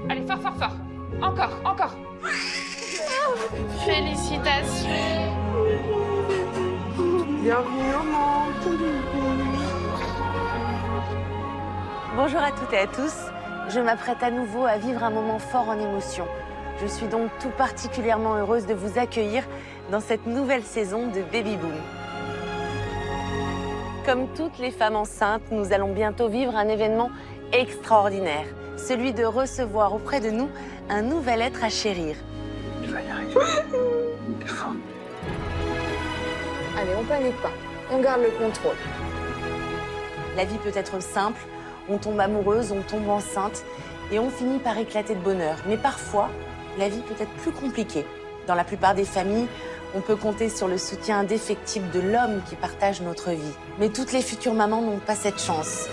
Allez, fort, fort, fort. Encore, encore. Félicitations. Bienvenue au monde. Bonjour à toutes et à tous. Je m'apprête à nouveau à vivre un moment fort en émotion. Je suis donc tout particulièrement heureuse de vous accueillir dans cette nouvelle saison de Baby Boom. Comme toutes les femmes enceintes, nous allons bientôt vivre un événement extraordinaire, celui de recevoir auprès de nous un nouvel être à chérir. Tu vas y arriver. T'es fort. Allez, on panique pas. On garde le contrôle. La vie peut être simple, on tombe amoureuse, on tombe enceinte et on finit par éclater de bonheur. Mais parfois, la vie peut être plus compliquée. Dans la plupart des familles, on peut compter sur le soutien indéfectible de l'homme qui partage notre vie. Mais toutes les futures mamans n'ont pas cette chance.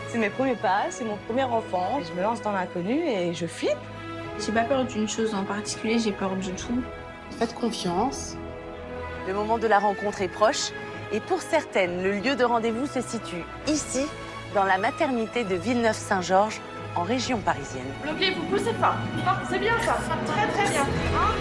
C'est mes premiers pas, c'est mon premier enfant. Je me lance dans l'inconnu et je flippe. J'ai pas peur d'une chose en particulier, j'ai peur de tout. Faites confiance. Le moment de la rencontre est proche et pour certaines, le lieu de rendez-vous se situe ici, dans la maternité de Villeneuve-Saint-Georges, en région parisienne. Bloquez, vous poussez fort. Fort, c'est bien ça. Très, très bien. Hein?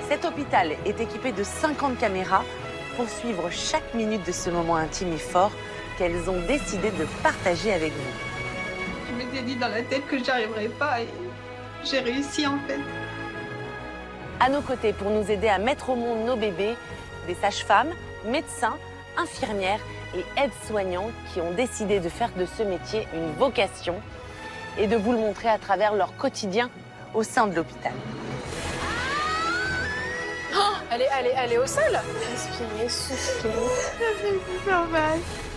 Cet hôpital est équipé de 50 caméras pour suivre chaque minute de ce moment intime et fort qu'elles ont décidé de partager avec vous. Je m'étais dit dans la tête que j'y arriverais pas et j'ai réussi en fait. À nos côtés, pour nous aider à mettre au monde nos bébés, des sages-femmes, médecins, infirmières et aides-soignants qui ont décidé de faire de ce métier une vocation et de vous le montrer à travers leur quotidien au sein de l'hôpital. Elle est au sol. Respirez, soufflez.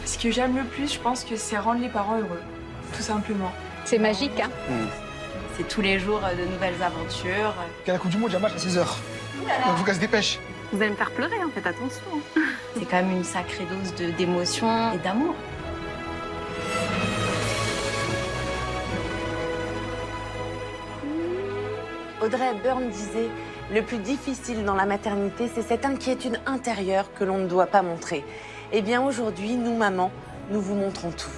Ce que j'aime le plus, je pense que c'est rendre les parents heureux, tout simplement. C'est magique, hein? C'est tous les jours de nouvelles aventures. À la Coupe du Monde, il y a un match à 16h. Donc, faut qu'elle se dépêche. Vous allez me faire pleurer, en fait, attention. C'est quand même une sacrée dose d'émotion et d'amour. Audrey Hepburn disait « Le plus difficile dans la maternité, c'est cette inquiétude intérieure que l'on ne doit pas montrer. » Eh bien aujourd'hui, nous, mamans, nous vous montrons tout.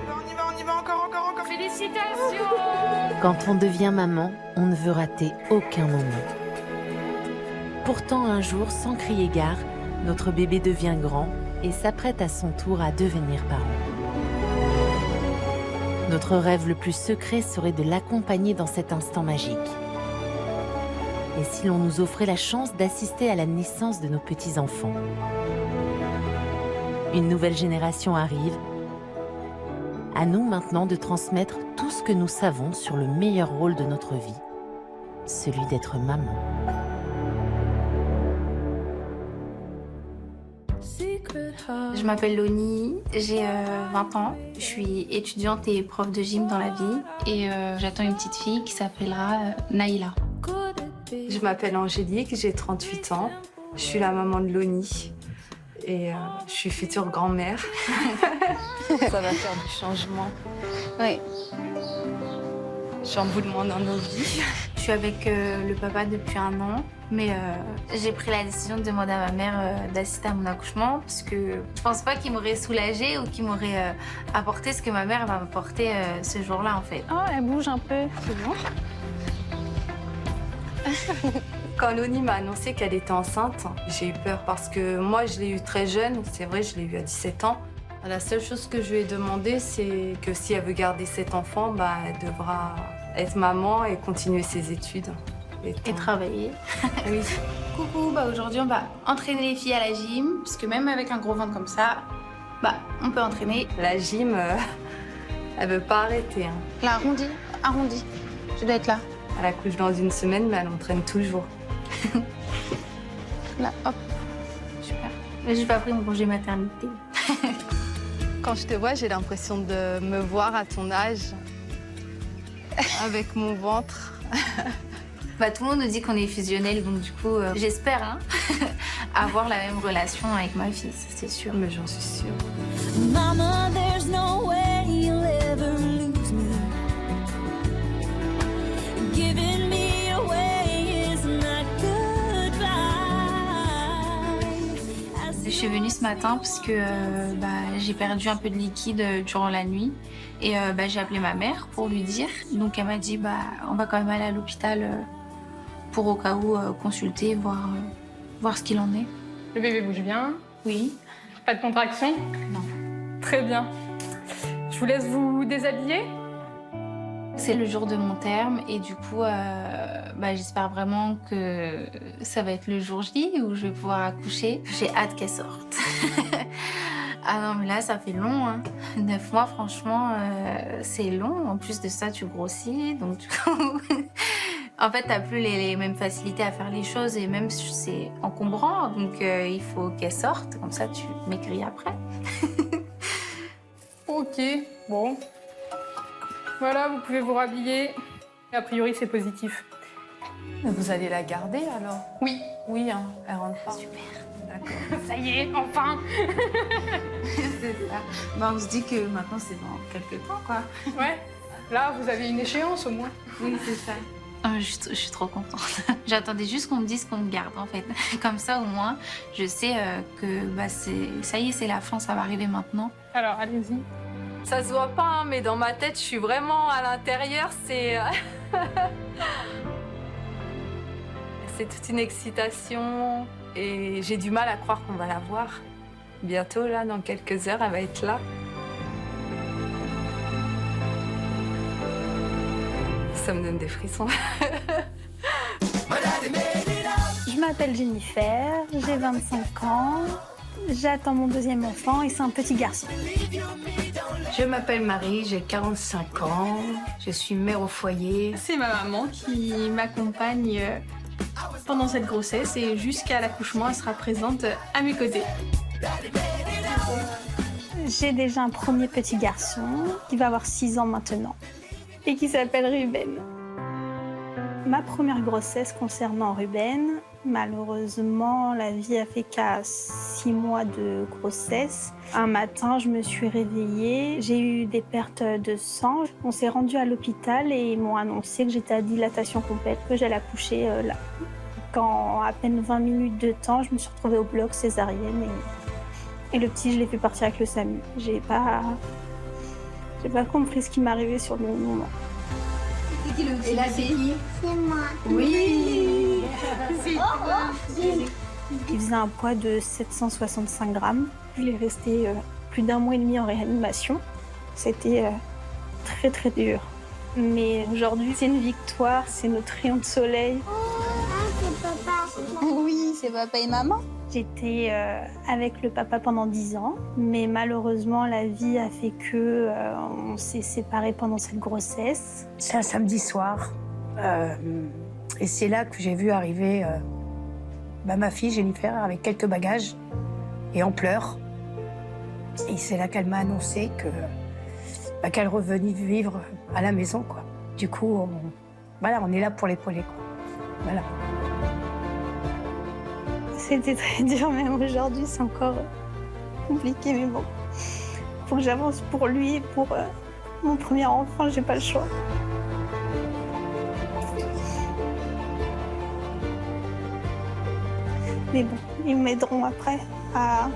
On y va, encore. Félicitations. Quand on devient maman, on ne veut rater aucun moment. Pourtant, un jour, sans crier gare, notre bébé devient grand et s'apprête à son tour à devenir parent. Notre rêve le plus secret serait de l'accompagner dans cet instant magique. Et si l'on nous offrait la chance d'assister à la naissance de nos petits-enfants? Une nouvelle génération arrive. À nous maintenant de transmettre tout ce que nous savons sur le meilleur rôle de notre vie, celui d'être maman. Je m'appelle Loni, j'ai 20 ans. Je suis étudiante et prof de gym dans la vie. Et j'attends une petite fille qui s'appellera Naïla. Je m'appelle Angélique, j'ai 38 ans. Je suis la maman de Loni et je suis future grand-mère. Ça va faire du changement. Oui. Chamboulement dans nos vies. Je suis avec le papa depuis 1 an, mais j'ai pris la décision de demander à ma mère d'assister à mon accouchement parce que je pense pas qu'il m'aurait soulagée ou qu'il m'aurait apporté ce que ma mère m'a apporté ce jour-là en fait. Oh, elle bouge un peu, c'est bon. Quand Loni m'a annoncé qu'elle était enceinte, j'ai eu peur parce que moi, je l'ai eu très jeune. C'est vrai, je l'ai eu à 17 ans. La seule chose que je lui ai demandé, c'est que si elle veut garder cet enfant, bah, elle devra être maman et continuer ses études. Et travailler. Oui. Coucou, bah aujourd'hui on va entraîner les filles à la gym, parce que même avec un gros ventre comme ça, bah on peut entraîner. La gym, elle veut pas arrêter. Hein. Là, arrondi. Tu dois être là. Elle accouche dans 1 semaine, mais elle entraîne toujours. Là, hop. Super. Mais j'ai pas pris mon congé maternité. Quand je te vois, j'ai l'impression de me voir à ton âge, avec mon ventre. Bah, tout le monde nous dit qu'on est fusionnels, donc du coup, j'espère hein, avoir la même relation avec ma fille, ça, c'est sûr. Mais j'en suis sûre. Mama, there's no way you'll ever lose me. Giving me away is not goodbye. Je suis venue ce matin parce que j'ai perdu un peu de liquide durant la nuit et j'ai appelé ma mère pour lui dire. Donc elle m'a dit on va quand même aller à l'hôpital pour au cas où consulter, voir ce qu'il en est. Le bébé bouge bien. Oui. Pas de contraction? Non. Très bien. Je vous laisse vous déshabiller. C'est le jour de mon terme et du coup, j'espère vraiment que ça va être le jour J où je vais pouvoir accoucher. J'ai hâte qu'elle sorte. Ah non, mais là, ça fait long. Hein. 9 mois, franchement, c'est long. En plus de ça, tu grossis. Donc, du coup, en fait, t'as plus les mêmes facilités à faire les choses et même c'est encombrant. Donc, il faut qu'elle sorte. Comme ça, tu maigris après. Ok, bon. Voilà, vous pouvez vous rhabiller. A priori, c'est positif. Vous allez la garder alors? Oui. Oui, hein, elle rentre pas. Super. D'accord. Ça y est, enfin. C'est ça. On se dit que maintenant, c'est dans quelques temps, quoi. Ouais. Là, vous avez une échéance au moins. Oui, c'est ça. Je suis trop contente. J'attendais juste qu'on me dise qu'on me garde, en fait. Comme ça, au moins, je sais que ça y est, c'est la fin, ça va arriver maintenant. Alors, allez-y. Ça se voit pas, hein, mais dans ma tête, je suis vraiment à l'intérieur, c'est... c'est toute une excitation et j'ai du mal à croire qu'on va la voir. Bientôt, là, dans quelques heures, elle va être là. Ça me donne des frissons. Je m'appelle Jennifer, j'ai 25 ans, j'attends mon deuxième enfant et c'est un petit garçon. Je m'appelle Marie, j'ai 45 ans, je suis mère au foyer. C'est ma maman qui m'accompagne pendant cette grossesse et jusqu'à l'accouchement, elle sera présente à mes côtés. J'ai déjà un premier petit garçon qui va avoir 6 ans maintenant et qui s'appelle Ruben. Ma première grossesse concernant Ruben, malheureusement, la vie a fait qu'à 6 mois de grossesse. Un matin, je me suis réveillée, j'ai eu des pertes de sang. On s'est rendu à l'hôpital et ils m'ont annoncé que j'étais à dilatation complète, que j'allais accoucher là. Qu'en à peine 20 minutes de temps, je me suis retrouvée au bloc césarienne et le petit, je l'ai fait partir avec le SAMU. J'ai pas compris ce qui m'arrivait sur le moment. Et là, c'est qui? C'est moi. Oui. Il faisait un poids de 765 grammes. Il est resté plus d'1 mois et demi en réanimation. C'était très très dur. Mais aujourd'hui, c'est une victoire, c'est notre rayon de soleil. C'est papa. Oui, c'est papa et maman. J'étais avec le papa pendant 10 ans, mais malheureusement, la vie a fait que on s'est séparés pendant cette grossesse. C'est un samedi soir. Et c'est là que j'ai vu arriver ma fille Jennifer avec quelques bagages et en pleurs. Et c'est là qu'elle m'a annoncé qu'elle revenait vivre à la maison, quoi. Du coup, on est là pour l'épauler, quoi. Voilà. C'était très dur, même aujourd'hui, c'est encore compliqué, mais bon. Faut que j'avance pour lui, pour mon premier enfant, j'ai pas le choix. Mais bon, ils m'aideront après à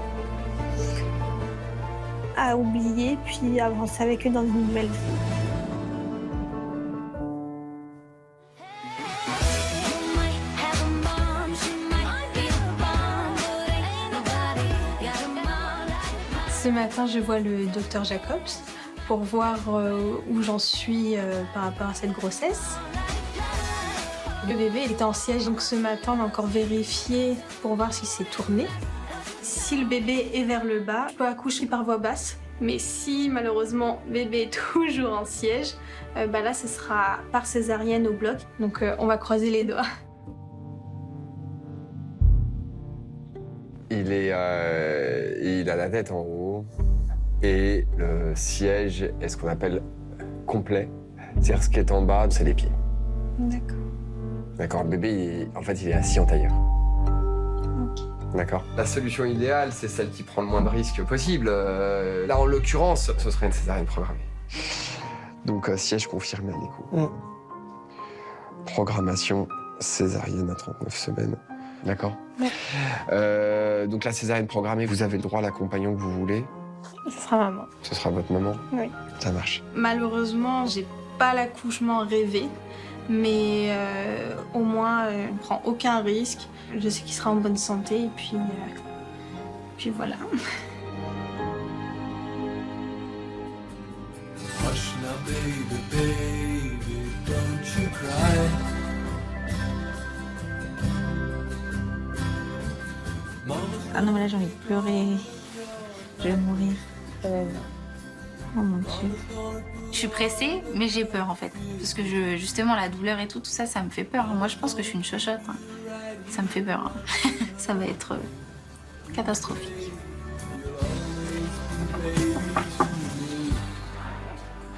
oublier, puis avancer avec eux dans une nouvelle vie. Ce matin, je vois le docteur Jacobs pour voir où j'en suis par rapport à cette grossesse. Le bébé était en siège, donc ce matin, on a encore vérifié pour voir s'il s'est tourné. Si le bébé est vers le bas, je peux accoucher par voie basse. Mais si, malheureusement, bébé est toujours en siège, là, ce sera par césarienne au bloc. Donc, on va croiser les doigts. Il a la tête en haut et le siège est ce qu'on appelle complet. C'est-à-dire ce qui est en bas, c'est les pieds. D'accord. D'accord, le bébé, en fait, il est assis en tailleur. D'accord. La solution idéale, c'est celle qui prend le moins de risques possible. Là, en l'occurrence, ce serait une césarienne programmée. Donc, siège confirmé, Nico. Programmation césarienne à 39 semaines. D'accord. Donc, la césarienne programmée, vous avez le droit à l'accompagnant que vous voulez. Ce sera maman. Ce sera votre maman. Oui. Ça marche. Malheureusement, j'ai pas l'accouchement rêvé, mais au moins, on ne prend aucun risque. Je sais qu'il sera en bonne santé, et puis voilà. Hush now, baby, baby, don't you cry. Ah non, mais là j'ai envie de pleurer. Je vais mourir. Oh mon Dieu. Je suis pressée, mais j'ai peur en fait. Parce que justement, la douleur et tout ça, ça me fait peur. Moi, je pense que je suis une chochotte. Hein. Ça me fait peur. Hein. Ça va être catastrophique.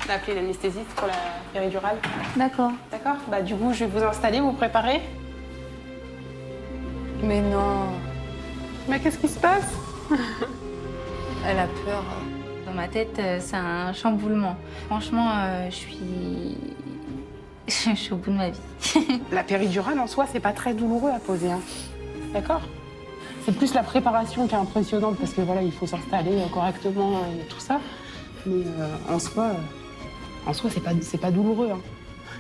On a appelé l'anesthésiste pour la péridurale. D'accord. D'accord. Bah du coup, je vais vous installer, vous préparer. Mais non. Mais qu'est-ce qui se passe? Elle a peur. Dans ma tête, c'est un chamboulement. Franchement, je suis au bout de ma vie. La péridurale en soi, c'est pas très douloureux à poser. Hein. D'accord? C'est plus la préparation qui est impressionnante parce que voilà, il faut s'installer correctement et tout ça. Mais en soi, c'est pas douloureux. Hein.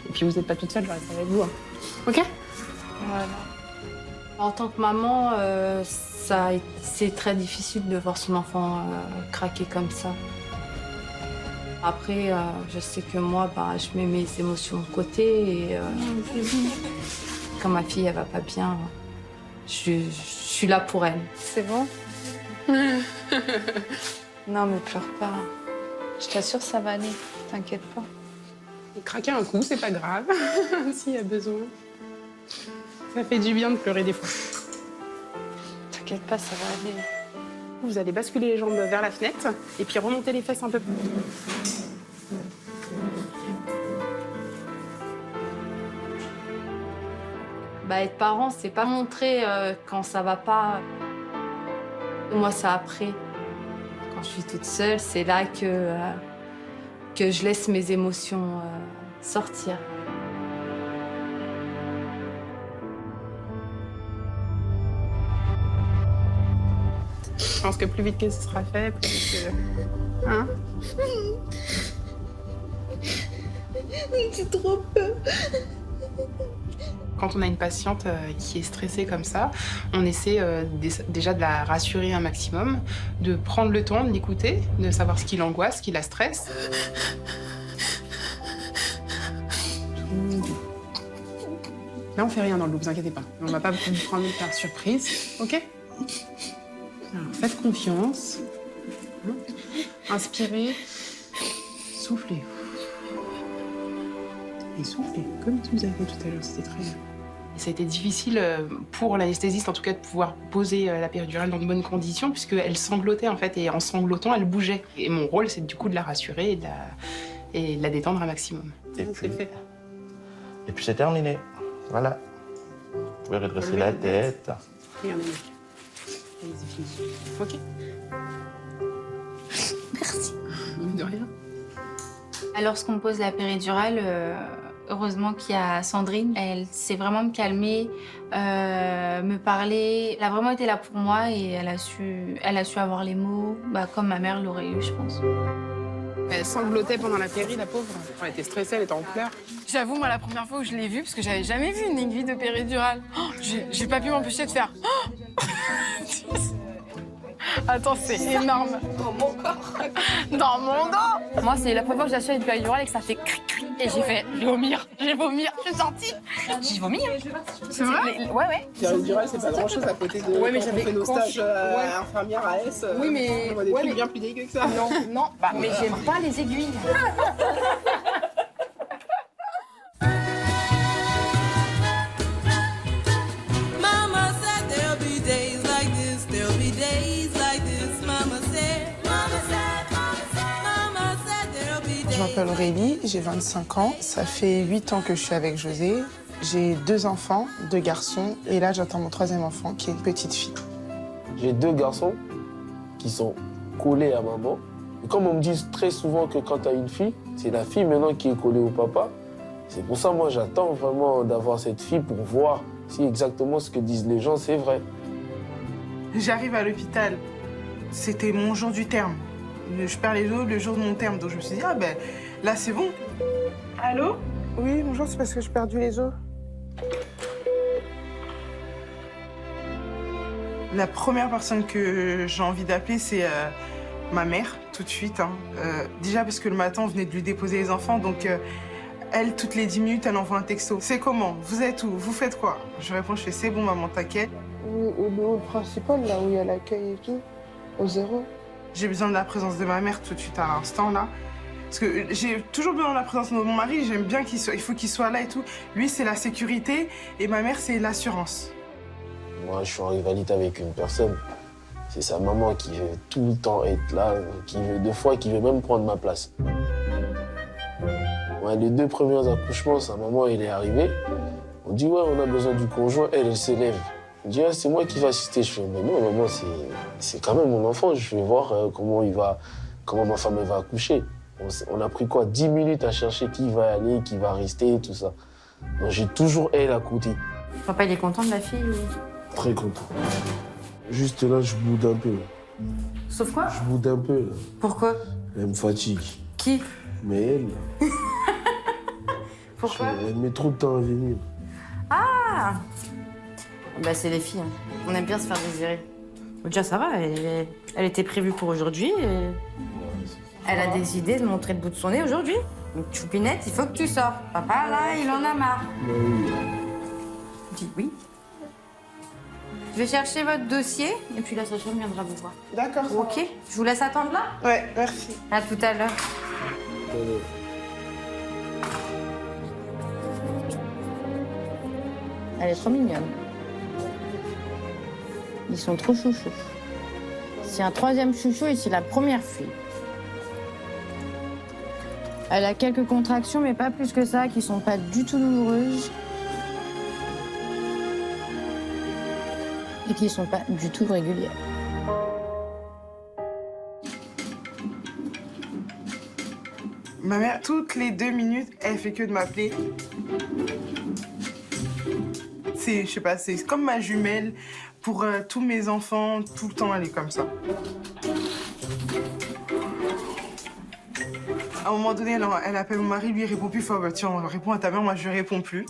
Et puis vous n'êtes pas toute seule, je reste avec vous. Hein. Ok? Voilà. En tant que maman, c'est très difficile de voir son enfant craquer comme ça. Après, je sais que moi, je mets mes émotions de côté et quand ma fille, elle va pas bien, je suis là pour elle. C'est bon? Non, mais pleure pas. Je t'assure, ça va aller. T'inquiète pas. Craquer un coup, c'est pas grave, s'il y a besoin. Ça fait du bien de pleurer des fois. T'inquiète pas, ça va aller. Vous allez basculer les jambes vers la fenêtre et puis remonter les fesses un peu. Être parent, c'est pas montrer quand ça va pas. Moi, c'est après. Quand je suis toute seule, c'est là que je laisse mes émotions sortir. Je pense que plus vite que ce sera fait, plus vite que... Hein? J'ai trop peur. Quand on a une patiente qui est stressée comme ça, on essaie déjà de la rassurer un maximum, de prendre le temps de l'écouter, de savoir ce qui l'angoisse, ce qui la stresse. Là, on fait rien dans le dos, vous inquiétez pas. On va pas vous prendre par surprise, ok? Alors, faites confiance. Inspirez. Soufflez. Et soufflez, comme vous avez fait tout à l'heure, c'était très bien. Ça a été difficile pour l'anesthésiste, en tout cas, de pouvoir poser la péridurale dans de bonnes conditions, puisqu'elle sanglotait, en fait, et en sanglotant, elle bougeait. Et mon rôle, c'est du coup de la rassurer et de la détendre un maximum. C'est fait. Et puis c'est terminé. Voilà. Vous pouvez redresser la tête. Regardez, mec. Allez, c'est fini. Ok? Merci. De rien. Lorsqu'on pose la péridurale, heureusement qu'il y a Sandrine. Elle sait vraiment me calmer, me parler. Elle a vraiment été là pour moi et elle a su avoir les mots, comme ma mère l'aurait eu, je pense. Elle sanglotait pendant la péri, la pauvre. Elle était stressée, elle était en pleurs. J'avoue, moi, la première fois où je l'ai vue, parce que j'avais jamais vu une aiguille de péridurale, j'ai pas pu m'empêcher de faire. Attends, c'est énorme. Dans mon corps. Dans mon dos. Moi, c'est la première fois que j'ai acheté une péridurale et que ça fait cric cric. Et j'ai fait, je vais vomir. Je suis sortie. J'ai vomi. C'est vrai? Ouais. Péridurale, c'est pas grand-chose à côté de ouais, mais quand on fait nos stages infirmières à S. Oui, mais... On voit des trucs bien plus dégueux que ça. Non. Mais j'aime pas les aiguilles. Mama said there'll be days like this, there'll be days like this. Mama said Je m'appelle Aurélie, j'ai 25 ans. Ça fait 8 ans que je suis avec José. J'ai 2 enfants, 2 garçons, et là j'attends mon 3e enfant qui est une petite fille. J'ai 2 garçons qui sont collés à maman. Et comme on me dit très souvent que quand tu as une fille, c'est la fille maintenant qui est collée au papa. C'est pour ça, moi, j'attends vraiment d'avoir cette fille pour voir si exactement ce que disent les gens, c'est vrai. J'arrive à l'hôpital, c'était mon jour du terme. Je perds les os le jour de mon terme, donc je me suis dit, ah ben là c'est bon. Allô? Oui, bonjour, c'est parce que j'ai perdu les os. La première personne que j'ai envie d'appeler, c'est ma mère, tout de suite. Hein. Déjà parce que le matin, on venait de lui déposer les enfants, donc elle, toutes les 10 minutes, elle envoie un texto. C'est comment? Vous êtes où? Vous faites quoi? Je réponds, je fais, c'est bon, maman, t'inquiète. Au bureau principal, là où il y a l'accueil et tout, au 0. J'ai besoin de la présence de ma mère tout de suite à l'instant, là. Parce que j'ai toujours besoin de la présence de mon mari, j'aime bien qu'il soit, il faut qu'il soit là et tout. Lui, c'est la sécurité et ma mère, c'est l'assurance. Moi, je suis en rivalité avec une personne. C'est sa maman qui veut tout le temps être là, qui veut des fois, qui veut même prendre ma place. Ouais, les 2 premiers accouchements, sa maman, elle est arrivée. On dit, ouais, on a besoin du conjoint. Elle s'élève. Elle dit, ah, c'est moi qui vais assister. Je fais, mais non, maman, c'est quand même mon enfant. Je vais voir comment ma femme elle va accoucher. On a pris quoi, 10 minutes à chercher qui va aller, qui va rester, tout ça. Donc j'ai toujours elle à côté. Papa, il est content de la fille ou... Très content. Juste là, je boude un peu. Sauf quoi? Je boude un peu, là. Pourquoi? Elle me fatigue. Qui? Mais elle. Pourquoi? Elle met trop de temps à venir. Ah! Bah, c'est les filles. Hein. On aime bien se faire désirer. Déjà, ça va, elle était prévue pour aujourd'hui. Et... Elle a décidé de montrer le bout de son nez aujourd'hui. Donc, choupinette, il faut que tu sors. Papa, là, il en a marre. Bah oui. Dis oui. Je vais chercher votre dossier et puis la sage-femme viendra vous voir. D'accord. Ok. Je vous laisse attendre là? Ouais, merci. À tout à l'heure. Elle est trop mignonne. Ils sont trop chouchous. C'est un 3e chouchou et c'est la première fille. Elle a quelques contractions, mais pas plus que ça, qui sont pas du tout douloureuses. Et qui sont pas du tout régulières. Ma mère, toutes les 2 minutes, elle fait que de m'appeler. Je sais pas, c'est comme ma jumelle. Pour tous mes enfants, tout le temps, elle est comme ça. À un moment donné, elle appelle mon mari, lui, il répond plus. Bah, tiens, réponds à ta mère, moi, je réponds plus.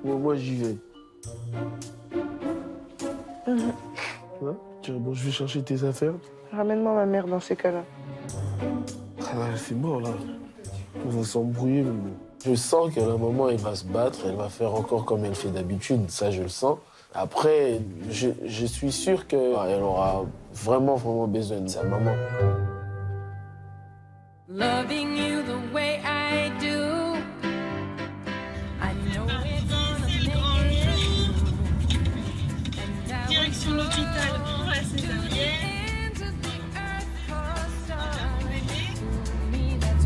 Bon, moi, j'y vais. Ouais, tiens, bon, je vais chercher tes affaires. Ramène-moi ma mère dans ces cas-là. Ah, c'est mort, là. On va s'embrouiller, mais bon. Je sens que la maman, elle va se battre, elle va faire encore comme elle fait d'habitude, ça, je le sens. Après, je suis sûr qu'elle aura vraiment besoin de sa maman. Loving you the way I do. I know it's gonna make it. Direction l'hôpital pour la césarienne.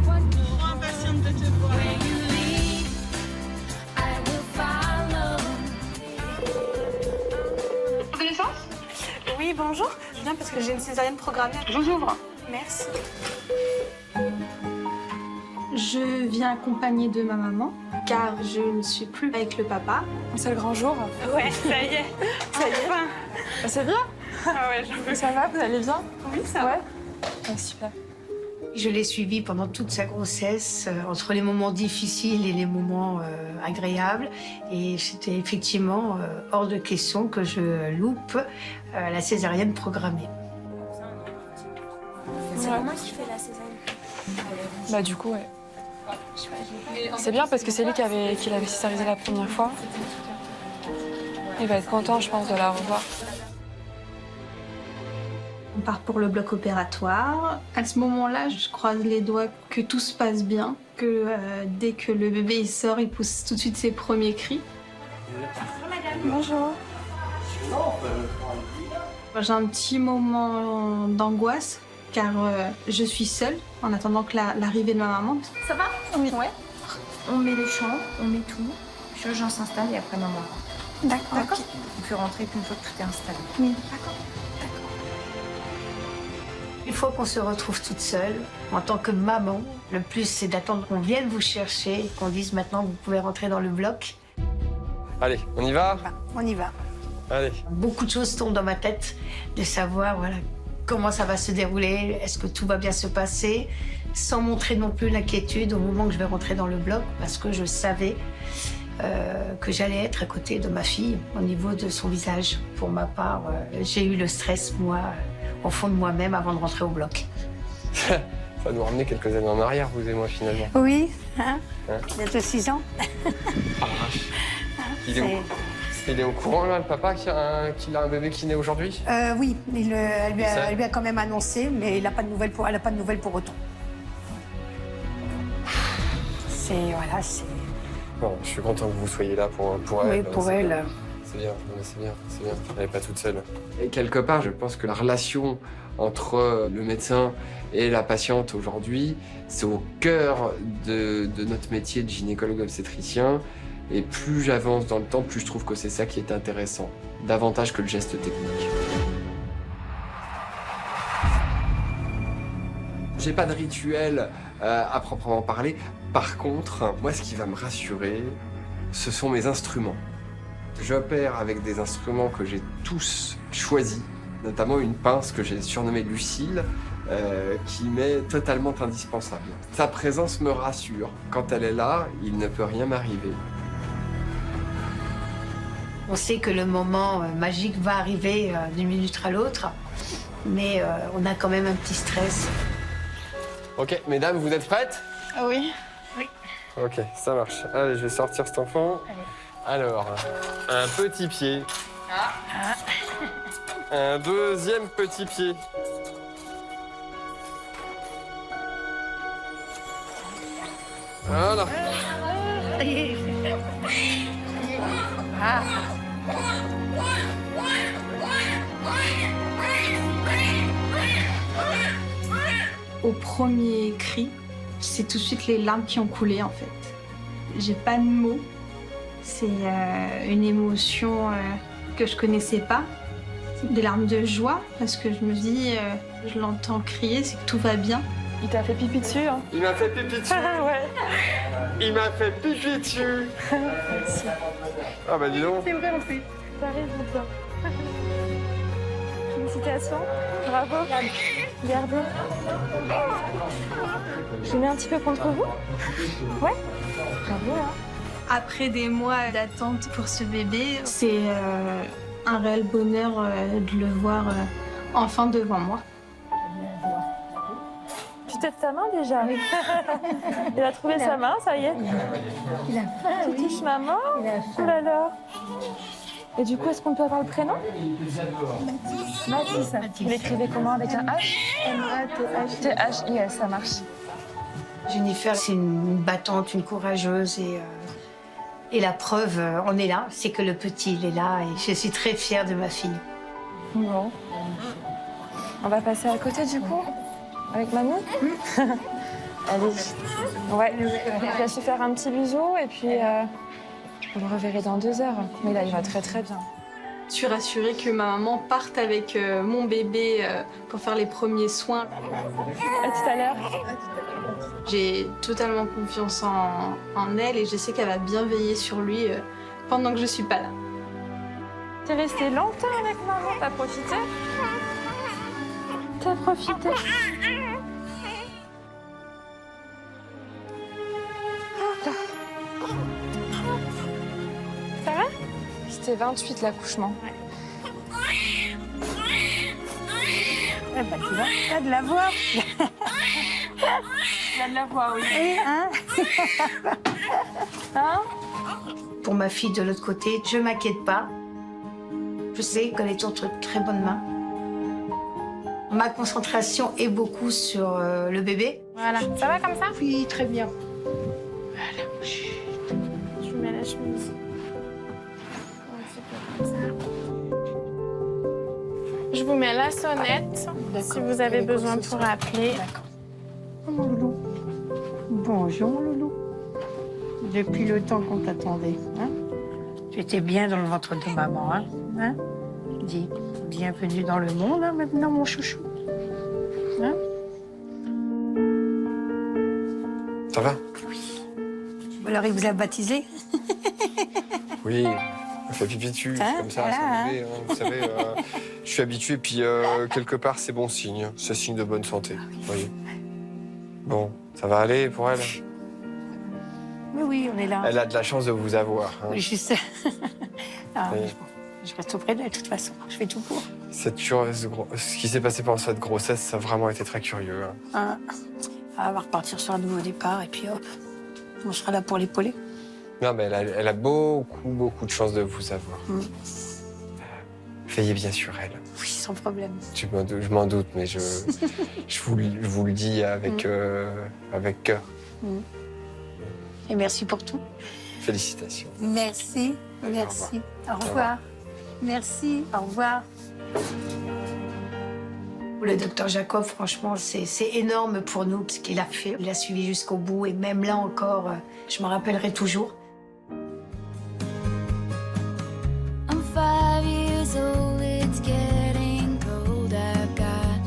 Trop impatiente de te voir. Connaissance? Oui, bonjour. Je viens parce que j'ai une césarienne programmée. Je vous ouvre. Merci. Je viens accompagnée de ma maman, car je ne suis plus avec le papa. C'est le grand jour. Ouais, ça y est. Ça y est. Bah, c'est bien. Ah ouais, j'en peux. Ça va, vous allez bien? Oui, ça va. Ah, super. Je l'ai suivi pendant toute sa grossesse, entre les moments difficiles et les moments agréables. Et c'était effectivement hors de question que je loupe la césarienne programmée. C'est maman qui fait la césarienne. Bah du coup, ouais. C'est bien parce que c'est lui qui l'avait césarisé la première fois. Il va être content, je pense, de la revoir. On part pour le bloc opératoire. À ce moment-là, je croise les doigts que tout se passe bien, que dès que le bébé il sort, il pousse tout de suite ses premiers cris. Bonjour. J'ai un petit moment d'angoisse car je suis seule en attendant que l'arrivée de ma maman. Ça va? Oui. Ouais. On met les champs, on met tout. Chirurgien s'installe et après maman. D'accord. On peut rentrer qu'une fois que tout est installé. Oui. Une fois qu'on se retrouve toute seule, en tant que maman, le plus c'est d'attendre qu'on vienne vous chercher, qu'on dise maintenant vous pouvez rentrer dans le bloc. Allez, on y va? On y va. Allez. Beaucoup de choses tombent dans ma tête, de savoir voilà, comment ça va se dérouler, est-ce que tout va bien se passer, sans montrer non plus l'inquiétude au moment que je vais rentrer dans le bloc, parce que je savais que j'allais être à côté de ma fille au niveau de son visage. Pour ma part, j'ai eu le stress, moi, au fond de moi-même avant de rentrer au bloc. Ça va nous ramener quelques années en arrière, vous et moi, finalement. Oui, Bientôt 6 ans. Il est au courant, là, le papa, qu'il a un bébé qui naît aujourd'hui? Oui, elle lui a quand même annoncé, mais elle n'a pas de nouvelles pour autant. Voilà, c'est... Bon, je suis content que vous soyez là pour elle. Oui, pour elle. C'est bien, c'est bien. Elle n'est pas toute seule. Et quelque part, je pense que la relation entre le médecin et la patiente aujourd'hui, c'est au cœur de notre métier de gynécologue obstétricien. Et plus j'avance dans le temps, plus je trouve que c'est ça qui est intéressant, davantage que le geste technique. J'ai pas de rituel à proprement parler. Par contre, moi, ce qui va me rassurer, ce sont mes instruments. J'opère avec des instruments que j'ai tous choisis, notamment une pince que j'ai surnommée Lucille, qui m'est totalement indispensable. Sa présence me rassure. Quand elle est là, il ne peut rien m'arriver. On sait que le moment magique va arriver d'une minute à l'autre, mais on a quand même un petit stress. Ok, mesdames, vous êtes prêtes? Oui. Ok, ça marche. Allez, je vais sortir cet enfant. Alors, un petit pied. Un deuxième petit pied. Voilà. Au premier cri, c'est tout de suite les larmes qui ont coulé en fait. J'ai pas de mots. C'est une émotion que je connaissais pas. Des larmes de joie parce que je me dis, je l'entends crier, c'est que tout va bien. Il t'a fait pipi dessus, hein? Il m'a fait pipi dessus. Ouais. Il m'a fait pipi dessus. Ah bah dis donc. C'est vrai en plus. Ça arrive bien. Félicitations. Bravo. Regardez. Je mets un petit peu contre vous. Ouais. Bravo, hein. Après des mois d'attente pour ce bébé, c'est un réel bonheur de le voir enfin devant moi. Tu têtes ta main déjà? Il a trouvé sa main, ça y est. Il a faim, Tu touches ma main? Oh là là. Et du coup, est-ce qu'on peut avoir le prénom? Mathis. Vous l'écrivez comment? Avec un H? M-A-T-H. T-H-I-S, ça marche. Jennifer, c'est une battante, une courageuse et la preuve, on est là, c'est que le petit, il est là et je suis très fière de ma fille. Bon. On va passer à côté du coup? Avec mamie? Allez. Ouais. Je vais se faire un petit bisou et puis vous le reverrez dans 2 heures. Mais là, il va très très bien. Je suis rassurée que ma maman parte avec mon bébé pour faire les premiers soins. À tout à l'heure. J'ai totalement confiance en elle et je sais qu'elle va bien veiller sur lui pendant que je suis pas là. T'es restée longtemps avec maman, t'as profité? T'as profité. Ça va? C'était 28 l'accouchement. Eh ben, tu vois, t'as de la voix. Il a de la voix, oui. Hein? Hein? Pour ma fille de l'autre côté, je m'inquiète pas. Je sais qu'elle est entre très bonnes mains. Ma concentration est beaucoup sur le bébé. Voilà, ça va comme ça? Oui, très bien. Je mets la chemise. Je vous mets la sonnette si vous avez besoin pour appeler. Oh, mon loulou. Bonjour, mon loulou. depuis le temps qu'on t'attendait. Hein? Tu étais bien dans le ventre de maman. Hein? Dis, bienvenue dans le monde, hein, maintenant, mon chouchou. Hein? Ça va? Alors, il vous a baptisé? Oui, on fait pipi dessus, Hein, comme ça, voilà, c'est bébé, hein, vous savez. Je suis habitué, puis quelque part, c'est bon signe. C'est signe de bonne santé, vous voyez. Bon, ça va aller pour elle? Oui, oui, on est là. Elle a de la chance de vous avoir. Hein. Oui, je sais. Ah, Oui. je reste auprès d'elle, de toute façon. Je fais tout pour. Ce qui s'est passé pendant cette grossesse, ça a vraiment été très curieux. Hein. Elle va repartir sur un nouveau départ, et puis hop, on sera là pour l'épauler. Non, mais elle a beaucoup de chance de vous avoir. Veillez bien sur elle. Oui, sans problème. Je m'en doute, mais je vous le dis avec cœur. Et merci pour tout. Félicitations. Merci, merci. Au revoir. Merci, au revoir. Le docteur Jacob, franchement, c'est énorme pour nous, ce qu'il a fait. Il a suivi jusqu'au bout, et même là encore, je me rappellerai toujours. I'm 5 years old, it's getting cold. I've got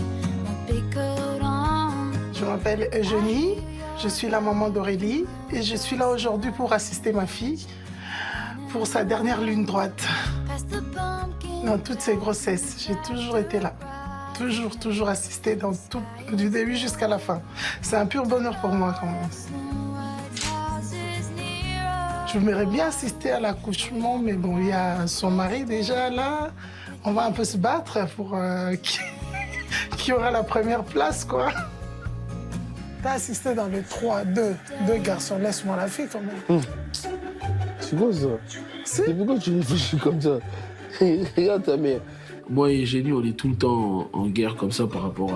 my big coat on. Je m'appelle Eugénie, je suis la maman d'Aurélie et je suis là aujourd'hui pour assister ma fille pour sa dernière lune droite. Dans toutes ses grossesses, j'ai toujours été là. Toujours assisté dans tout, du début jusqu'à la fin. C'est un pur bonheur pour moi quand même. Je m'aimerais bien assister à l'accouchement, mais bon, il y a son mari déjà là. On va un peu se battre pour qui aura la première place, quoi. T'as assisté dans les 3, 2 garçons. Laisse-moi la fille quand même. C'est quoi ça? C'est pourquoi tu réfléchis comme ça? Regarde ta mère. Moi et Eugénie, on est tout le temps en guerre comme ça par rapport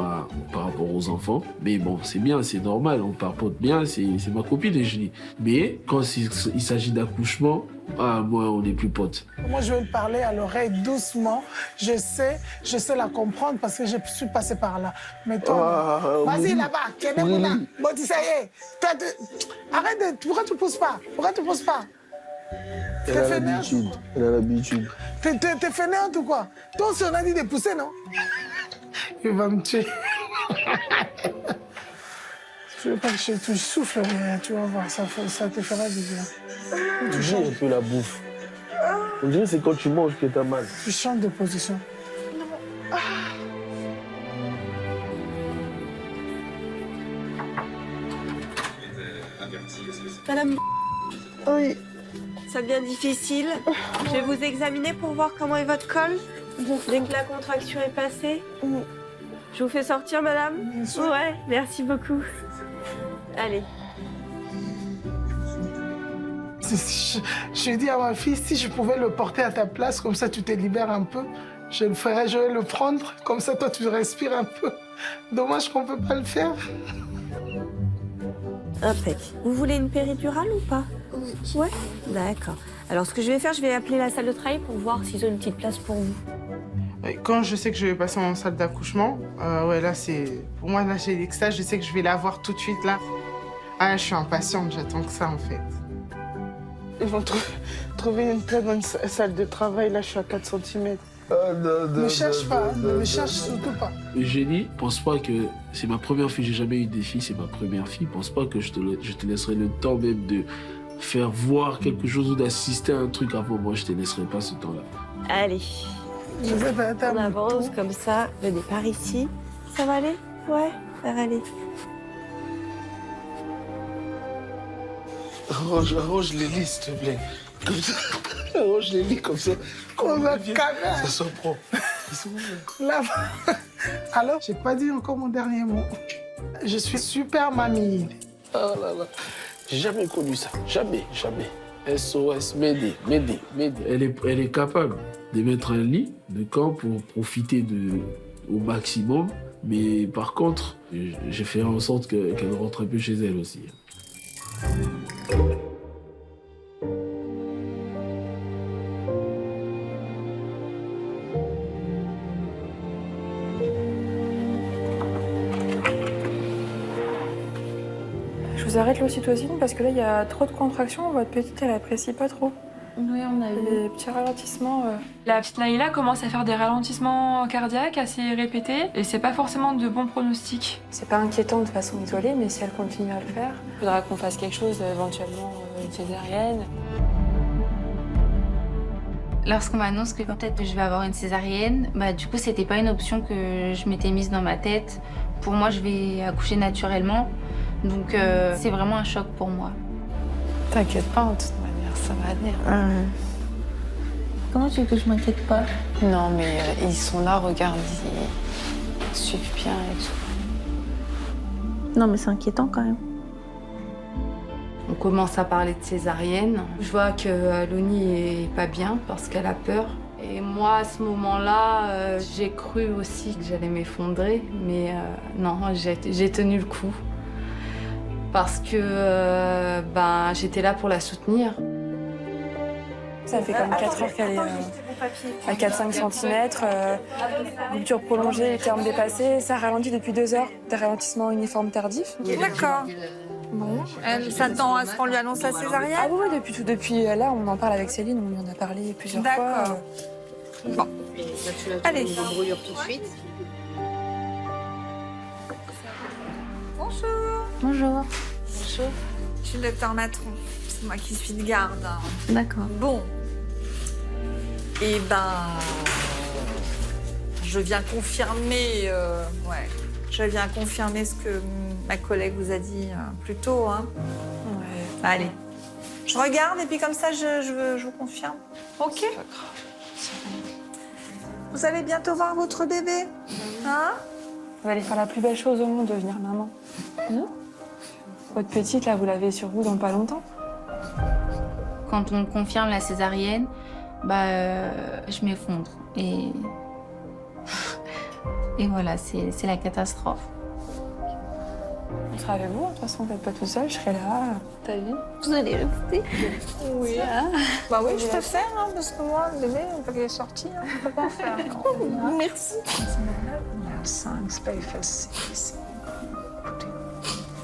aux enfants. Mais bon, c'est bien, c'est normal, on papote bien, c'est ma copine Eugénie. Mais quand il s'agit d'accouchement, moi, on n'est plus potes. Moi, je vais lui parler à l'oreille doucement. Je sais la comprendre parce que je suis passée par là. Mais toi, vas-y là-bas, bon, tu sais, arrête de... Pourquoi tu ne pousses pas? Elle a l'habitude. T'es fainéante ou quoi? Toi aussi, on a dit de pousser, non? Il va me tuer. Je veux pas que tu souffles, mais tu vas voir, ça te fera du bien. Tu changes un peu la bouffe. On dirait que c'est quand tu manges que t'as mal. Tu changes de position. Madame, oui. Ça devient difficile. Je vais vous examiner pour voir comment est votre col. Dès que la contraction est passée. Je vous fais sortir, madame? Ouais, merci beaucoup. Allez. J'ai dit à ma fille, si je pouvais le porter à ta place, comme ça tu te libères un peu, je le ferais, je vais le prendre, comme ça toi tu respires un peu. Dommage qu'on ne peut pas le faire. Impec. Vous voulez une péridurale ou pas? Ouais. D'accord. Alors ce que je vais faire, je vais appeler la salle de travail pour voir s'ils ont une petite place pour vous. Quand je sais que je vais passer en salle d'accouchement, ouais, là c'est... Pour moi, là j'ai l'extase, je sais que je vais la voir tout de suite là. Ah, je suis impatiente, j'attends que ça en fait. Ils vont trouver une très bonne salle de travail, là je suis à 4 cm. Ne me cherche pas, ne me cherche surtout pas. Eugénie, pense pas que c'est ma première fille, j'ai jamais eu des filles, c'est ma première fille. Pense pas que je te laisserai le temps même de faire voir quelque chose ou d'assister à un truc avant moi, je te laisserai pas ce temps-là. Allez. On avance comme ça, le départ ici. Ça va aller? Ouais, ça va aller. Arrange les lits, s'il te plaît. Comme ça. Arrange les lits comme ça. On va calmer. Ça soit propre. Là, alors, j'ai pas dit encore mon dernier mot. Je suis super mamie. Ah là là. J'ai jamais connu ça. Jamais. SOS, m'aider. Elle est capable de mettre un lit de camp pour profiter au maximum. Mais par contre, j'ai fait en sorte qu'elle rentre un peu chez elle aussi. Je vous arrête l'ocytocine parce que là, il y a trop de contractions. Votre petite, elle apprécie pas trop. Oui, on a eu des petits ralentissements. La petite Naïla commence à faire des ralentissements cardiaques assez répétés et c'est pas forcément de bons pronostics. C'est pas inquiétant de façon isolée, mais si elle continue à le faire, il faudra qu'on fasse quelque chose, éventuellement une césarienne. Lorsqu'on m'annonce que peut-être je vais avoir une césarienne, du coup, c'était pas une option que je m'étais mise dans ma tête. Pour moi, je vais accoucher naturellement, donc c'est vraiment un choc pour moi. T'inquiète pas, de toute manière, ça va venir. Comment tu veux que je m'inquiète pas? Non, mais ils sont là, regarde, ils suivent bien et tout. Non, mais c'est inquiétant quand même. On commence à parler de césarienne. Je vois que Loni est pas bien parce qu'elle a peur. Et moi, à ce moment-là, j'ai cru aussi que j'allais m'effondrer, mais non, j'ai tenu le coup. Parce que j'étais là pour la soutenir. Ça fait comme 4 heures qu'elle est à 4-5 cm, rupture prolongée, les termes dépassés. Ça ralentit depuis 2 heures, des ralentissements uniformes tardifs. D'accord. Bon, elle s'attend à ce qu'on lui annonce la césarienne? Ah oui, depuis là, on en parle avec Céline, on lui en a parlé plusieurs fois. D'accord. Bon. Allez. Brûlure tout de suite. Bonjour. Bonjour. Bonjour. Je suis le docteur Matron. C'est moi qui suis de garde. D'accord. Bon. Eh ben, je viens confirmer. Je viens confirmer ce que ma collègue vous a dit plus tôt. Hein. Ouais. Allez. Je regarde et puis comme ça, je vous confirme. Ok. Vous allez bientôt voir votre bébé, hein? Vous allez faire la plus belle chose au monde, devenir maman. Votre petite, là, vous l'avez sur vous dans pas longtemps. Quand on confirme la césarienne, je m'effondre. Et voilà, c'est la catastrophe. On sera avec vous, de toute façon, vous n'êtes pas tout seul, je serai là. T'as vu? Vous allez rester? Oui. Bah oui, je peux faire, hein, parce que moi, le bébé, une fois qu'il est sorti, on peut pas en faire. Merci. 5, c'est pas facile.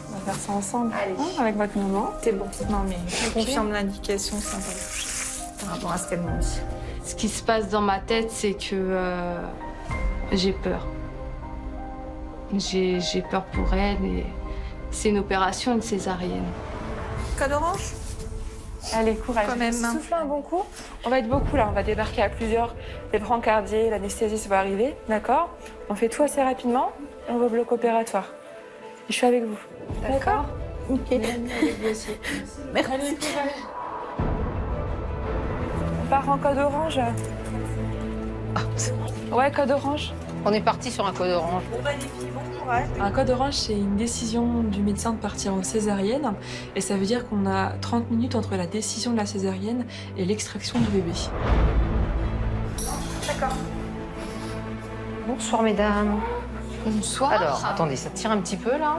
On va faire ça ensemble, avec votre maman. C'est bon. Non, mais je confirme l'indication, ça va toucher par rapport à ce qu'elle m'a dit. Ce qui se passe dans ma tête, c'est que j'ai peur. J'ai peur pour elle et c'est une opération, une césarienne. Code orange? Allez, courage. Quand même. Souffle un bon coup. On va être beaucoup là, on va débarquer à plusieurs. Les brancardiers, l'anesthésie, ça va arriver, d'accord? On fait tout assez rapidement et on va au bloc opératoire. Et je suis avec vous. D'accord? Ok. Merci. Merci. On part en code orange. Ouais, code orange. On est parti sur un code orange. Bon, les filles, bon courage. Un code orange, c'est une décision du médecin de partir en césarienne. Et ça veut dire qu'on a 30 minutes entre la décision de la césarienne et l'extraction du bébé. D'accord. Bonsoir, mesdames. Bonsoir. Alors, attendez, ça tire un petit peu, là.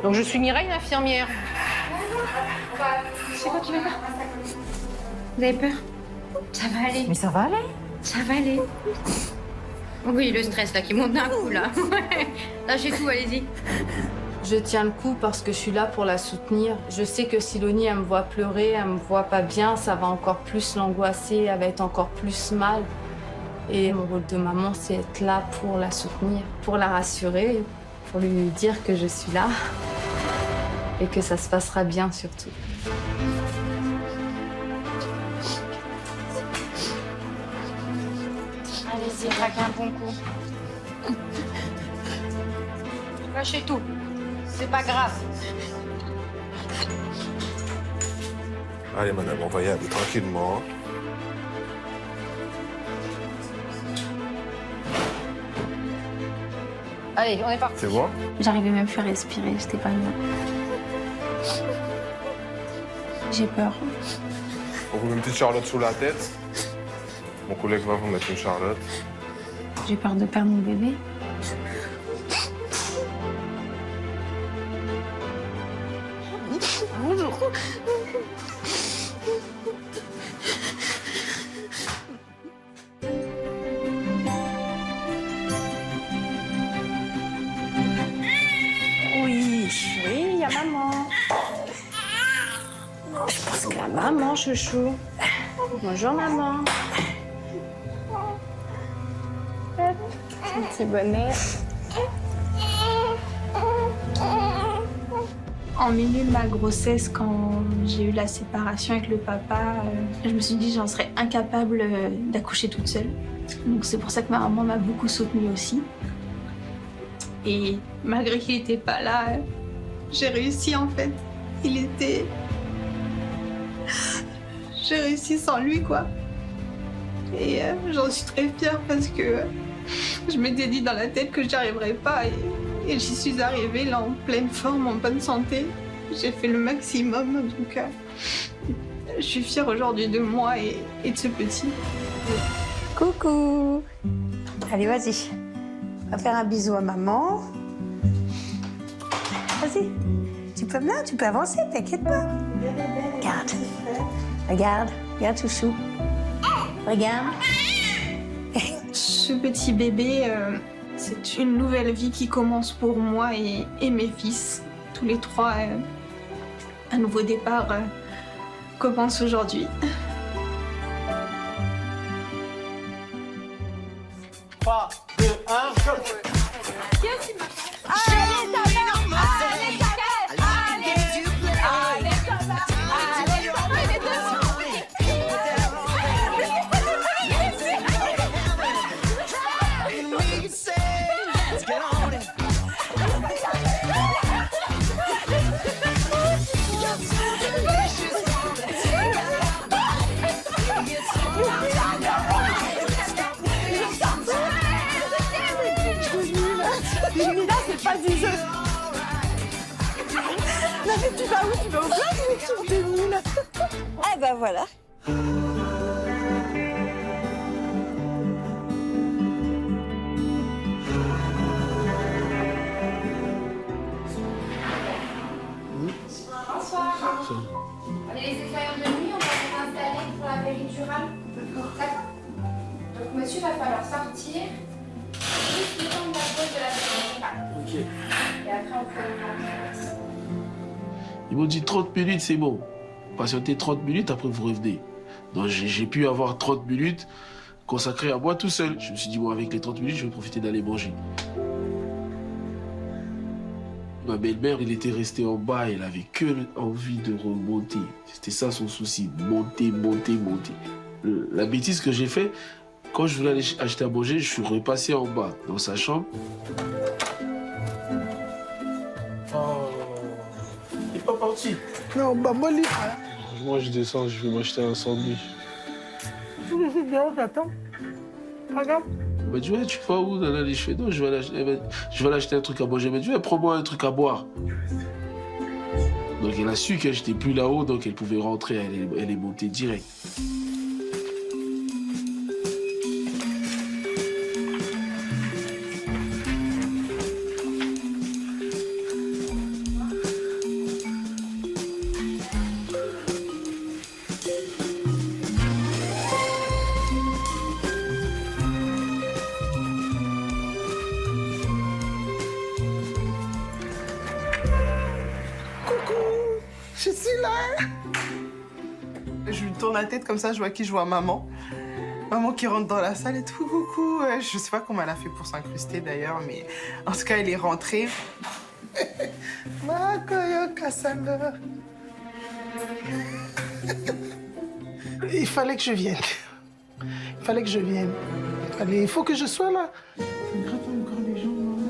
Donc, je suis Mireille, l'infirmière. C'est quoi qui va pas? Vous avez peur? Ça va aller. Mais ça va aller. Ça va aller. Oui, le stress là qui monte d'un coup là. Lâchez tout, allez-y. Je tiens le coup parce que je suis là pour la soutenir. Je sais que si Loni, elle me voit pleurer, elle me voit pas bien, ça va encore plus l'angoisser, elle va être encore plus mal. Et mon rôle de maman, c'est être là pour la soutenir, pour la rassurer, pour lui dire que je suis là et que ça se passera bien surtout. Allez-y, craquez un bon coup. Lâchez tout. C'est pas grave. Allez, madame, on va y aller tranquillement. Allez, on est parti. C'est bon? J'arrivais même plus à respirer, j'étais pas bien. J'ai peur. On vous met une petite charlotte sous la tête. Mon collègue va vous mettre une charlotte. J'ai peur de perdre mon bébé. Bonjour. Oui, il y a maman. Maman, chouchou. Bonjour, maman. Petit bonheur. En milieu de ma grossesse, quand j'ai eu la séparation avec le papa, je me suis dit que j'en serais incapable d'accoucher toute seule. Donc c'est pour ça que ma maman m'a beaucoup soutenue aussi. Et malgré qu'il n'était pas là, j'ai réussi en fait. J'ai réussi sans lui, quoi. Et j'en suis très fière parce que je m'étais dit dans la tête que j'y arriverais pas. Et j'y suis arrivée là en pleine forme, en bonne santé. J'ai fait le maximum, donc je suis fière aujourd'hui de moi et de ce petit. Coucou. Allez, vas-y. On va faire un bisou à maman. Vas-y. Tu peux venir, tu peux avancer, t'inquiète pas. Regarde. Regarde. Regarde, chouchou. Regarde. Ce petit bébé, c'est une nouvelle vie qui commence pour moi et mes fils. Tous les trois, un nouveau départ commence aujourd'hui. 3, 2, 1, go! Là, c'est pas du jeu. Non, mais tu vas où? Tu vas au bloc ou tu es nulle? Eh ben voilà. Bonsoir. On est les nettoyeurs de nuit, on va vous installer pour la péridurale. D'accord. Donc monsieur va falloir sortir juste le temps de la pause de la péridurale. Ok. Et après on fait le Ils m'ont dit 30 minutes, c'est bon. Patientez 30 minutes, après vous revenez. Donc j'ai pu avoir 30 minutes consacrées à moi tout seul. Je me suis dit, bon, avec les 30 minutes, je vais profiter d'aller manger. Ma belle-mère, elle était restée en bas, elle avait que envie de remonter. C'était ça son souci, monter, monter, monter. La bêtise que j'ai fait, quand je voulais aller acheter à manger, je suis repassé en bas, dans sa chambre. Oh, il n'est pas parti. Non, bah moi, libre. Moi, je descends, je vais m'acheter un sandwich. Non, attends. Pas grave. Elle m'a dit, ouais, tu vas où? Je fais, non, je vais aller acheter un truc à manger. Elle m'a dit, ouais, prends-moi un truc à boire. Donc elle a su que j'étais plus là-haut, donc elle pouvait rentrer, elle est montée direct. Je suis là. Je lui tourne la tête comme ça, je vois qui, je vois maman. Maman qui rentre dans la salle et tout, coucou. Je sais pas comment elle a fait pour s'incruster d'ailleurs, mais en tout cas, elle est rentrée. Il fallait que je vienne. Il fallait que je vienne. Il faut que je sois là. Ça me gratte encore les jambes, maman.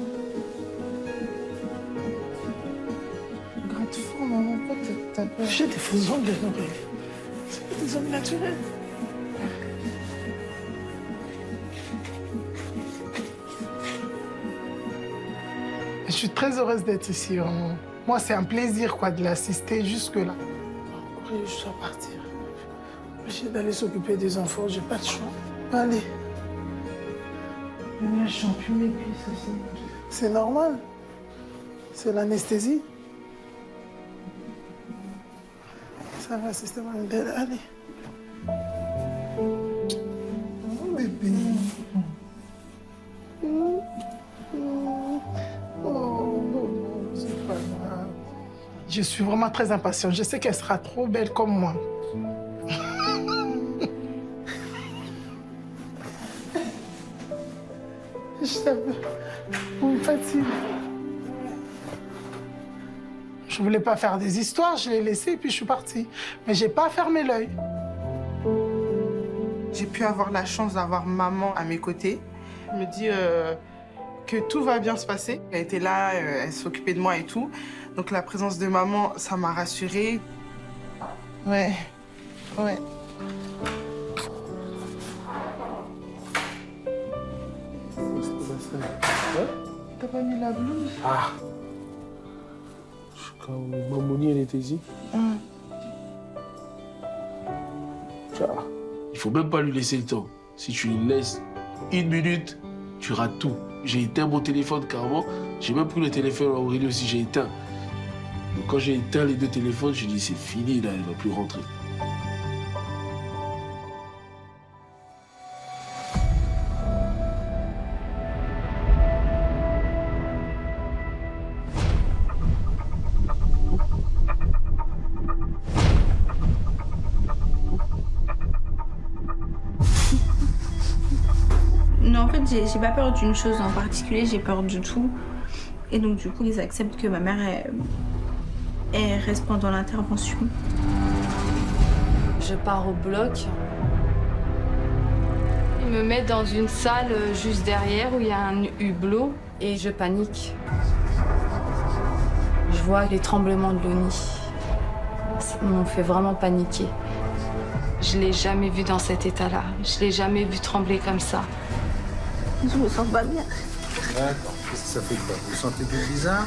Gratte fort, maman. Pourquoi t'as peur? J'ai des faux ongles, c'est pas des ongles naturels. Je suis très heureuse d'être ici, vraiment. Moi, c'est un plaisir, quoi, de l'assister jusque-là. Je dois partir. J'ai d'aller s'occuper des enfants, j'ai pas de choix. Allez. Là, je sens plus mes cuisses aussi. C'est normal. C'est l'anesthésie. Ça va, système Mandela. Allez. Oh, bébé. Oh, non, c'est pas grave. Je suis vraiment très impatiente. Je sais qu'elle sera trop belle comme moi. Vous me fatiguez. Je voulais pas faire des histoires, je l'ai laissé et puis je suis partie. Mais j'ai pas fermé l'œil. J'ai pu avoir la chance d'avoir maman à mes côtés. Elle me dit que tout va bien se passer. Elle était là, elle s'occupait de moi et tout. Donc la présence de maman, ça m'a rassurée. Ouais, ouais. T'as pas mis la blouse? Ah. Quand Mamouni, elle était ici. Il faut même pas lui laisser le temps. Si tu lui laisses 1 minute, tu rates tout. J'ai éteint mon téléphone carrément. J'ai même pris le téléphone à Aurélie aussi, j'ai éteint. Donc quand j'ai éteint les 2 téléphones, j'ai dit c'est fini là, elle va plus rentrer. Non, en fait, j'ai pas peur d'une chose en particulier, j'ai peur de tout. Et donc, du coup, ils acceptent que ma mère, elle reste pendant l'intervention. Je pars au bloc. Ils me mettent dans une salle juste derrière où il y a un hublot et je panique. Je vois les tremblements de l'ONI. Ça m'ont fait vraiment paniquer. Je l'ai jamais vu dans cet état-là. Je l'ai jamais vu trembler comme ça. Je me sens pas bien. D'accord. Qu'est-ce que ça fait quoi? Vous sentez plus bizarre?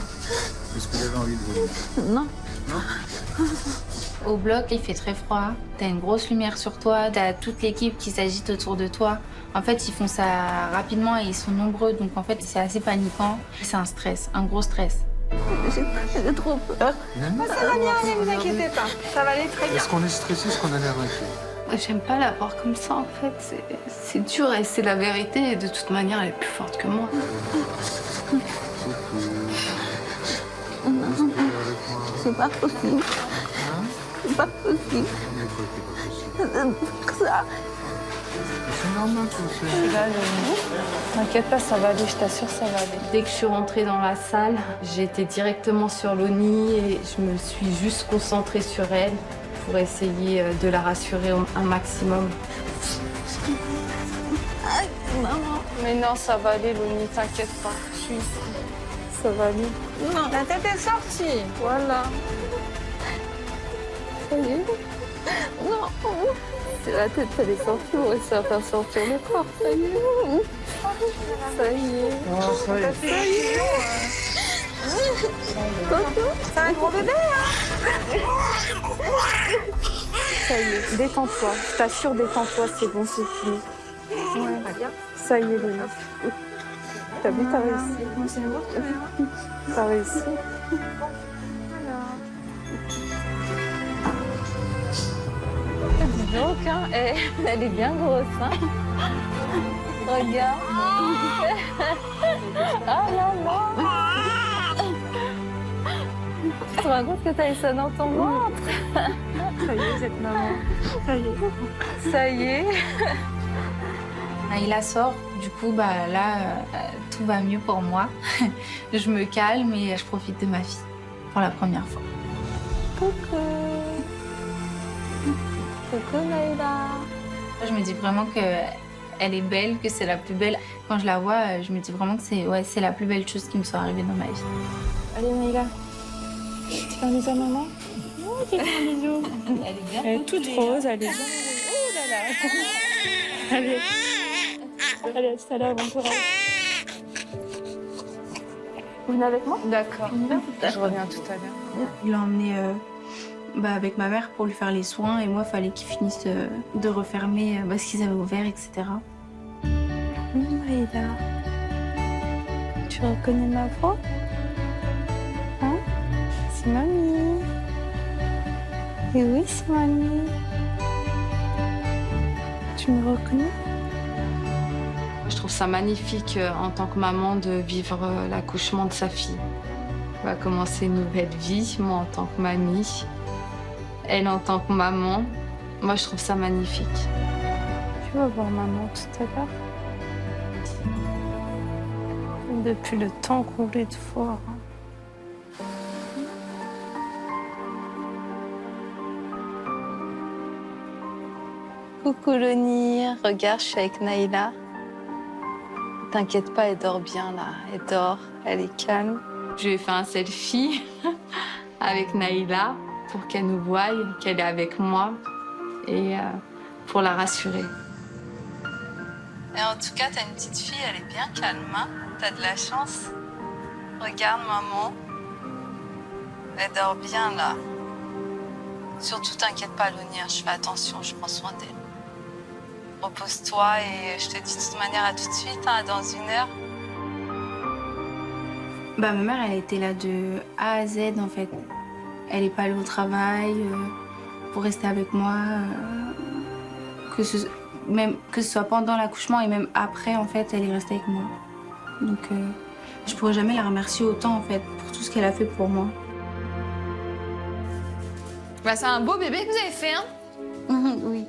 Est-ce que vous avez envie de vomir? Non. Non? Au bloc, il fait très froid. T'as une grosse lumière sur toi. T'as toute l'équipe qui s'agite autour de toi. En fait, ils font ça rapidement et ils sont nombreux. Donc, en fait, c'est assez paniquant. C'est un stress, un gros stress. J'ai trop peur. Ça va bien aller, vous inquiétez pas. Ça va aller très bien. Est-ce qu'on est stressé? Est-ce qu'on a l'air inquiet? J'aime pas la voir comme ça, en fait. C'est dur et c'est la vérité. Et de toute manière, elle est plus forte que moi. C'est pas possible. C'est pas possible. Ça. C'est normal tout ça. Là, t'inquiète pas, ça va aller, je t'assure, ça va aller. Dès que je suis rentrée dans la salle, j'ai été directement sur l'ONI et je me suis juste concentrée sur elle pour essayer de la rassurer un maximum. Maman. Mais non, ça va aller, l'ONI, t'inquiète pas, je suis ici. Ça va aller. Non, la tête est sortie. Voilà. Ça y est. Non. La tête, elle est sortie, ouais, ça va faire sortir le corps, ça y est. Ça y est. Oh, ça y est. Ça y est. C'est un gros bébé, hein? Ça y est, détends-toi. Je t'assure, détends-toi, c'est bon, c'est fini. Ouais. Ça y est, Léna. T'as vu, t'as réussi. T'as réussi. Dis donc, hein, elle est bien grosse, hein. Regarde. Ah là là. Tu te rends compte que t'as eu ça dans ton ventre? Ça y est, cette maman. Ça y est. Ça y est. Il la sort, du coup, là, tout va mieux pour moi. Je me calme et je profite de ma fille pour la première fois. Coucou. Coucou, Naïla. Je me dis vraiment qu'elle est belle, que c'est la plus belle. Quand je la vois, je me dis vraiment que c'est la plus belle chose qui me soit arrivée dans ma vie. Allez, Naïla. Tu fais un bisou à maman? Oh, tu fais un bisou. Elle est bien. Elle est toute rose, elle est bien. Oh là là. Allez. Allez, à tout à l'heure, bon courage. Vous venez avec moi? D'accord. Je reviens tout à l'heure. Il l'a emmené avec ma mère pour lui faire les soins et moi, il fallait qu'il finisse de refermer ce qu'ils avaient ouvert, etc. Maïla, tu reconnais ma voix? Hein? C'est mamie. Et oui, c'est mamie. Tu me reconnais? Je trouve ça magnifique en tant que maman de vivre l'accouchement de sa fille. Elle va commencer une nouvelle vie, moi en tant que mamie, elle en tant que maman. Moi, je trouve ça magnifique. Tu vas voir maman tout à l'heure. depuis le temps qu'on est fort. Coucou Loni, regarde, je suis avec Naïla. T'inquiète pas, elle dort bien là. Elle dort, elle est calme. Je lui ai fait un selfie avec Naïla pour qu'elle nous voie, qu'elle est avec moi et pour la rassurer. Et en tout cas, t'as une petite fille, elle est bien calme, hein? T'as de la chance. Regarde maman, elle dort bien là. Surtout t'inquiète pas Loni, je fais attention, je prends soin d'elle. Repose-toi et je te dis de toute manière à tout de suite, hein, dans 1 heure. Bah, ma mère, elle était là de A à Z, en fait. Elle est pas allée au travail pour rester avec moi. Que ce soit pendant l'accouchement et même après, en fait, elle est restée avec moi. Donc, je pourrais jamais la remercier autant, en fait, pour tout ce qu'elle a fait pour moi. Bah, c'est un beau bébé que vous avez fait, hein? Oui.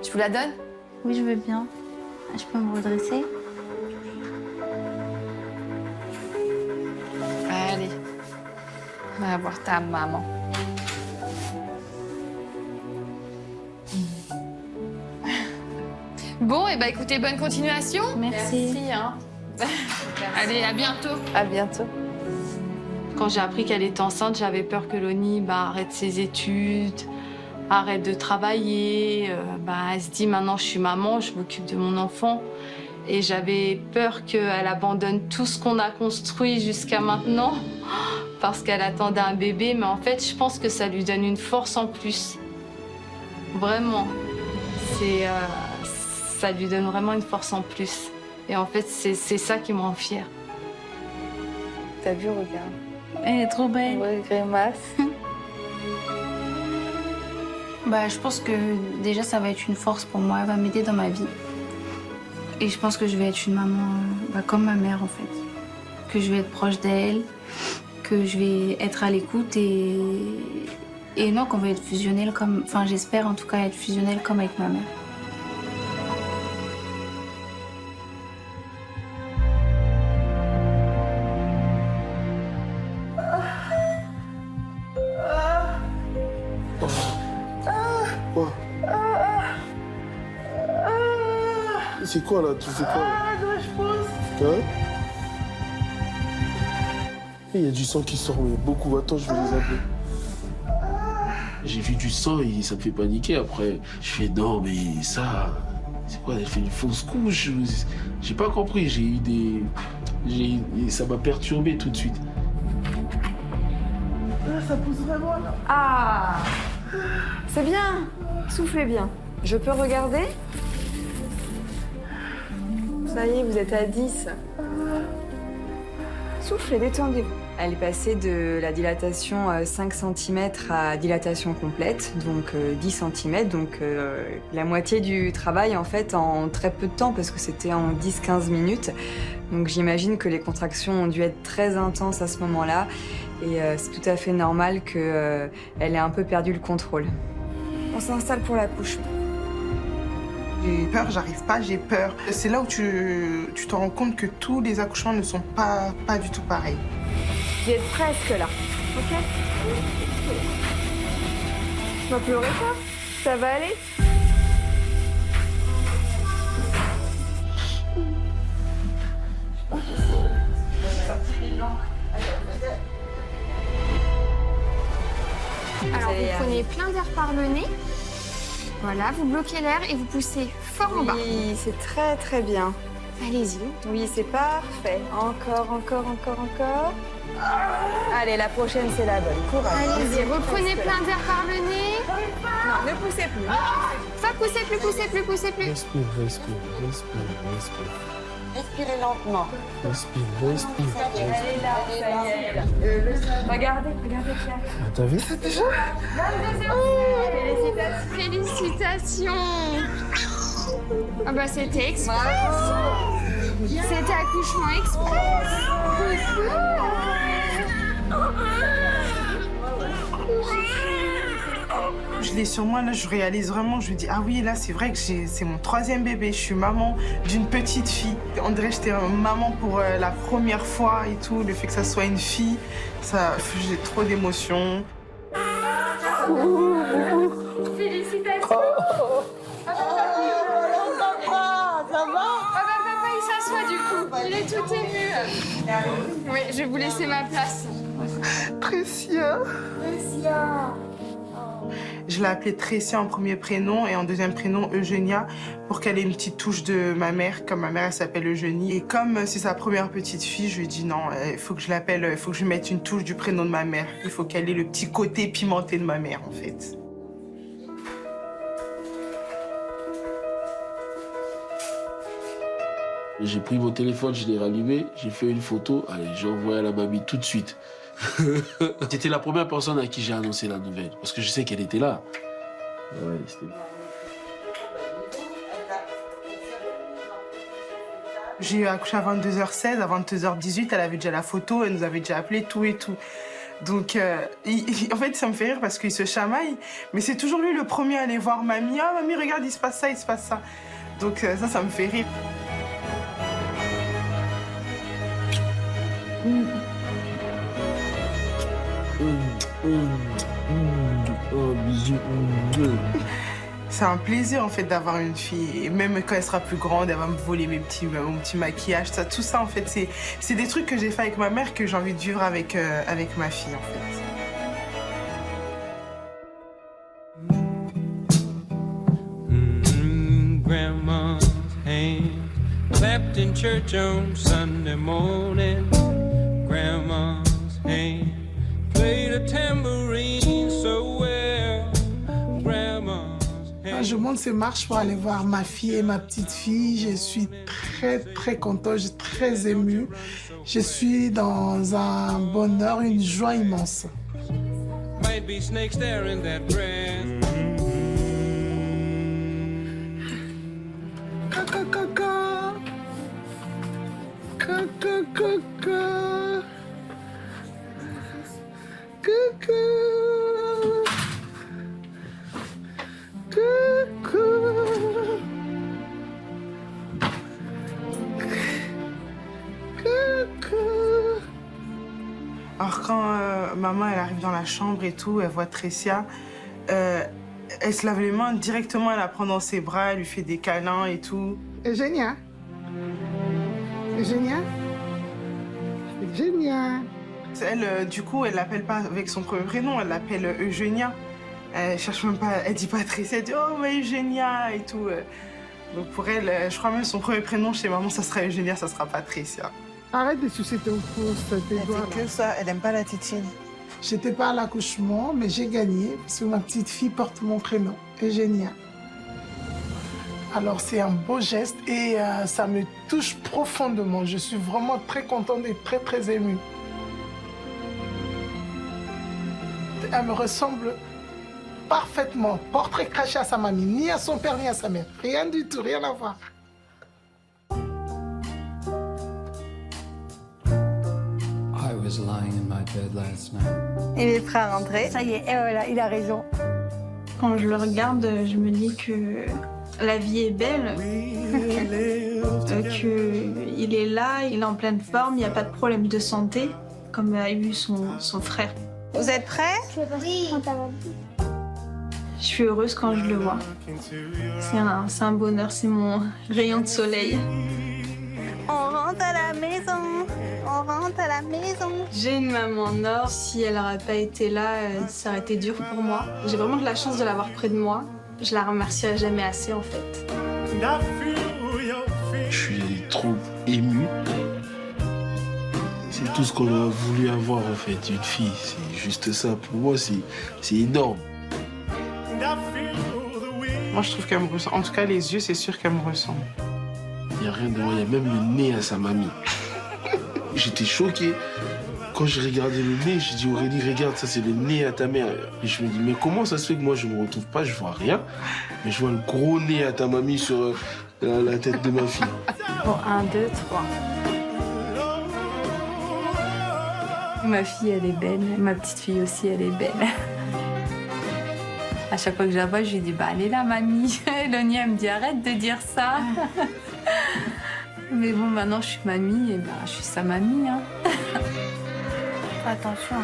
Je vous la donne? Oui, je veux bien. Je peux me redresser? Allez, va voir ta maman. Bon, et bah écoutez, bonne continuation. Merci. Merci, hein. Allez, à bientôt. À bientôt. Quand j'ai appris qu'elle était enceinte, j'avais peur que Loni arrête ses études, arrête de travailler. Elle se dit maintenant je suis maman, je m'occupe de mon enfant. Et j'avais peur qu'elle abandonne tout ce qu'on a construit jusqu'à maintenant parce qu'elle attendait un bébé. Mais en fait, je pense que ça lui donne une force en plus. Vraiment. Ça lui donne vraiment une force en plus. Et en fait, c'est ça qui me rend fière. T'as vu, regarde. Elle est trop belle. Ouais, grimace. Bah, je pense que déjà, ça va être une force pour moi. Elle va m'aider dans ma vie. Et je pense que je vais être une maman comme ma mère, en fait. Que je vais être proche d'elle, que je vais être à l'écoute et non, qu'on va être fusionnelle comme... Enfin, j'espère en tout cas être fusionnelle comme avec ma mère. C'est quoi là? Tu fais quoi là? Je pose. Hein? Il y a du sang qui sort, mais beaucoup. Attends, je vais les appeler. J'ai vu du sang et ça me fait paniquer. Après, je fais non, mais ça. C'est quoi? Elle fait une fausse couche? J'ai pas compris. J'ai eu des. Ça m'a perturbé tout de suite. Là, ça pousse vraiment là. Ah, c'est bien. Soufflez bien. Je peux regarder? Ça y est, vous êtes à 10. Soufflez, détendez-vous. Elle est passée de la dilatation 5 cm à dilatation complète, donc 10 cm, donc la moitié du travail en fait en très peu de temps parce que c'était en 10-15 minutes. Donc j'imagine que les contractions ont dû être très intenses à ce moment-là et c'est tout à fait normal qu'elle ait un peu perdu le contrôle. On s'installe pour l'accouchement. J'ai peur, j'arrive pas, j'ai peur. C'est là où tu te rends compte que tous les accouchements ne sont pas du tout pareils. Vous êtes presque là, ok? Ne pleurez pas, ça va aller. Alors, vous prenez plein d'air par le nez. Voilà, vous bloquez l'air et vous poussez fort en bas. Oui, c'est très très bien. Allez-y. Oui, c'est parfait. Encore. Allez, la prochaine, c'est la bonne. Courage. Allez-y, reprenez plein d'air par le nez. Non, ne poussez plus. Pas pousser plus. Respire. Respirez lentement. Respire. Elle est là, ça y est, elle est là. Regardez, Pierre. Ah, t'as vu? Déjà Félicitations. Ah bah c'était express. C'était accouchement express. Je l'ai sur moi, là, je réalise vraiment, je me dis, ah oui, là, c'est vrai que c'est mon 3e bébé. Je suis maman d'une petite fille. On dirait que j'étais maman pour la première fois et tout. Le fait que ça soit une fille, j'ai trop d'émotions. Félicitations. Ça va? Papa, il s'assoit du coup. Il est tout ému. Oui, je vais vous laisser ma place. Tressia. Tressia. Je l'ai appelée Tressia en premier prénom et en deuxième prénom Eugénia pour qu'elle ait une petite touche de ma mère, comme ma mère elle s'appelle Eugénie. Et comme c'est sa première petite fille, je lui ai dit non, il faut que je l'appelle, il faut que je lui mette une touche du prénom de ma mère. Il faut qu'elle ait le petit côté pimenté de ma mère en fait. J'ai pris mon téléphone, je l'ai rallumé, j'ai fait une photo, allez, j'ai envoyé à la mamie tout de suite. C'était la première personne à qui j'ai annoncé la nouvelle, parce que je sais qu'elle était là. Ouais, c'était... J'ai accouché à 22h16, à 22h18, elle avait déjà la photo, elle nous avait déjà appelé, tout et tout. Donc, en fait, ça me fait rire parce qu'il se chamaille, mais c'est toujours lui le premier à aller voir mamie. Ah, mamie, regarde, il se passe ça, il se passe ça. Donc ça me fait rire. Oh, bisous. C'est un plaisir en fait d'avoir une fille. Et même quand elle sera plus grande, elle va me voler mon petit maquillage. Tout ça en fait, c'est des trucs que j'ai fait avec ma mère que j'ai envie de vivre avec ma fille en fait. Grandma's hand clapped in church on Sunday morning. Grandma's hand played a tambourine so well. Grandma's hand. Je monte ces marches pour aller voir ma fille et ma petite fille. Je suis très très contente, je suis très émue. Je suis dans un bonheur, une joie immense. Might be snakes there in that grass. Caca, caca. Caca, caca. Caca. Caca. Caca. Alors quand maman elle arrive dans la chambre et tout, elle voit Tressia, elle se lave les mains directement, elle la prend dans ses bras, elle lui fait des câlins et tout. Eugénia. Eugénia. Eugénia. Elle, du coup, elle l'appelle pas avec son premier prénom, elle l'appelle Eugénia. Elle cherche même pas, elle dit pas Tressia, elle dit oh mais Eugénia et tout. Donc pour elle, je crois même son premier prénom chez maman, ça sera Eugénia, ça sera pas Tressia. Arrête de sucer ton pouce, tes doigts. Elle fait que ça, elle aime pas la tétine. J'étais pas à l'accouchement, mais j'ai gagné parce que ma petite fille porte mon prénom, Eugénia. Alors c'est un beau geste et ça me touche profondément. Je suis vraiment très contente et très très émue. Elle me ressemble parfaitement, portrait craché à sa mamie, ni à son père ni à sa mère. Rien du tout, rien à voir. I was lying in my bed last night. Il est prêt à rentrer. Ça y est, et voilà, il a raison. Quand je le regarde, je me dis que la vie est belle, qu'il est là, il est en pleine forme, il n'y a pas de problème de santé, comme a eu son frère. Vous êtes prêts? Oui. Je suis heureuse quand je le vois. C'est un bonheur, c'est mon rayon de soleil. On rentre à la maison. On rentre à la maison. J'ai une maman en or. Si elle n'aurait pas été là, ça aurait été dur pour moi. J'ai vraiment de la chance de l'avoir près de moi. Je la remercierai jamais assez, en fait. Je suis trop ému. C'est tout ce qu'on a voulu avoir, en fait, une fille. C'est juste ça. Pour moi, c'est énorme. Moi, je trouve qu'elle me ressemble. En tout cas, les yeux, c'est sûr qu'elle me ressemble. Il n'y a rien de moi. Il y a même le nez à sa mamie. J'étais choqué. Quand je regardais le nez, j'ai dit Aurélie, regarde, ça c'est le nez à ta mère. Et je me dis, mais comment ça se fait que moi je me retrouve pas, je vois rien, mais je vois le gros nez à ta mamie sur la tête de ma fille. Bon, 1, 2, 3. Ma fille, elle est belle. Ma petite fille aussi, elle est belle. À chaque fois que je la vois, je lui dis bah elle est là mamie. Elonie elle me dit arrête de dire ça. Mais bon maintenant je suis mamie et bah je suis sa mamie. Hein. Attention.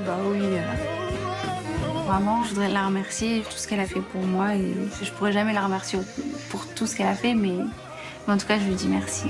Bah oui. Vraiment, je voudrais la remercier pour tout ce qu'elle a fait pour moi et je pourrais jamais la remercier pour tout ce qu'elle a fait, mais en tout cas je lui dis merci.